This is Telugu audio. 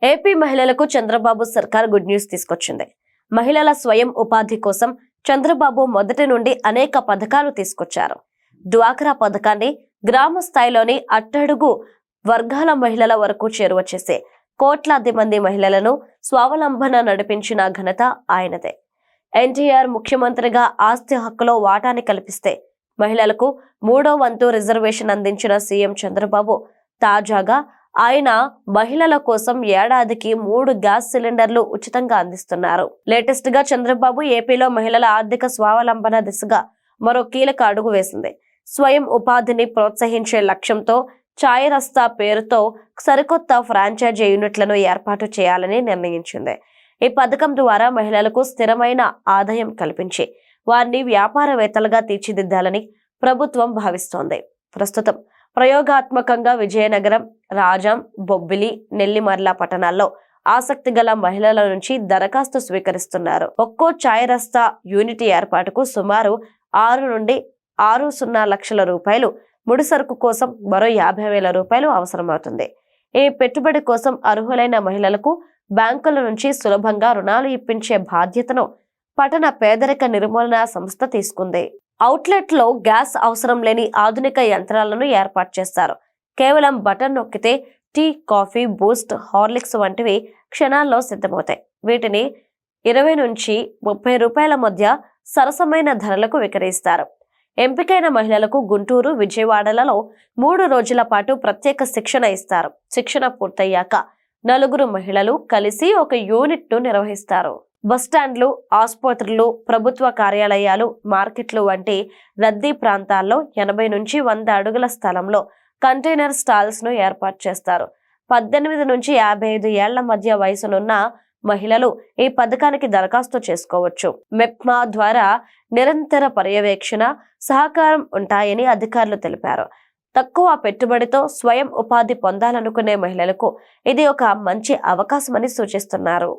ఏపీ మహిళలకు చంద్రబాబు సర్కార్ గుడ్ న్యూస్ తీసుకొచ్చింది. మహిళల స్వయం ఉపాధి కోసం చంద్రబాబు మొదటి నుండి అనేక పథకాలు తీసుకొచ్చారు. డ్వాక్రా పథకాన్ని గ్రామ స్థాయిలోని అట్టడుగు వర్గాల మహిళల వరకు చేరువ చేసే కోట్లాది మంది మహిళలను స్వావలంబన నడిపించిన ఘనత ఆయనదే. ఎన్టీఆర్ ముఖ్యమంత్రిగా ఆస్తి హక్కులో వాటాని కల్పిస్తే మహిళలకు 3వ వంతు రిజర్వేషన్ అందించిన సీఎం చంద్రబాబు తాజాగా ఆయన మహిళల కోసం ఏడాదికి 3 గ్యాస్ సిలిండర్లు ఉచితంగా అందిస్తున్నారు. లేటెస్ట్ గా చంద్రబాబు ఏపీలో మహిళల ఆర్థిక స్వావలంబన దిశగా మరో కీలక అడుగు వేసింది. స్వయం ఉపాధిని ప్రోత్సహించే లక్ష్యంతో చాయ్ రస్తా పేరుతో సరికొత్త ఫ్రాంచైజీ యూనిట్లను ఏర్పాటు చేయాలని నిర్ణయించింది. ఈ పథకం ద్వారా మహిళలకు స్థిరమైన ఆదాయం కల్పించి వారిని వ్యాపారవేత్తలుగా తీర్చిదిద్దాలని ప్రభుత్వం భావిస్తోంది. ప్రస్తుతం ప్రయోగాత్మకంగా విజయనగరం, రాజాం, బొబ్బిలి, నెల్లిమర్ల పట్టణాల్లో ఆసక్తి గల మహిళల నుంచి దరఖాస్తు స్వీకరిస్తున్నారు. ఒక్కో చాయ్ రస్తా యూనిట్ ఏర్పాటుకు సుమారు 6 నుండి 6.0 లక్షల రూపాయలు, ముడి సరుకు కోసం మరో 50,000 రూపాయలు అవసరమవుతుంది. ఈ పెట్టుబడి కోసం అర్హులైన మహిళలకు బ్యాంకుల నుంచి సులభంగా రుణాలు ఇప్పించే బాధ్యతను పట్టణ పేదరిక నిర్మూలన సంస్థ తీసుకుంది. అవుట్లెట్ లో గ్యాస్ అవసరం లేని ఆధునిక యంత్రాలను ఏర్పాటు చేస్తారు. కేవలం బటన్ నొక్కితే టీ, కాఫీ, బూస్ట్, హార్లిక్స్ వంటివి క్షణాల్లో సిద్ధమవుతాయి. వీటిని 20 నుంచి 30 రూపాయల మధ్య సరసమైన ధరలకు విక్రయిస్తారు. ఎంపికైన మహిళలకు గుంటూరు, విజయవాడలలో 3 రోజుల పాటు ప్రత్యేక శిక్షణ ఇస్తారు. శిక్షణ పూర్తయ్యాక 4 మహిళలు కలిసి ఒక యూనిట్ ను నిర్వహిస్తారు. బస్టాండ్లు, ఆసుపత్రులు, ప్రభుత్వ కార్యాలయాలు, మార్కెట్లు వంటి రద్దీ ప్రాంతాల్లో 80 నుంచి 100 అడుగుల స్థలంలో కంటైనర్ స్టాల్స్ ను ఏర్పాటు చేస్తారు. 18 నుంచి 55 ఏళ్ల మధ్య వయసునున్న మహిళలు ఈ పథకానికి దరఖాస్తు చేసుకోవచ్చు. మెప్మా ద్వారా నిరంతర పర్యవేక్షణ, సహకారం ఉంటాయని అధికారులు తెలిపారు. తక్కువ పెట్టుబడితో స్వయం ఉపాధి పొందాలనుకునే మహిళలకు ఇది ఒక మంచి అవకాశమని సూచిస్తున్నారు.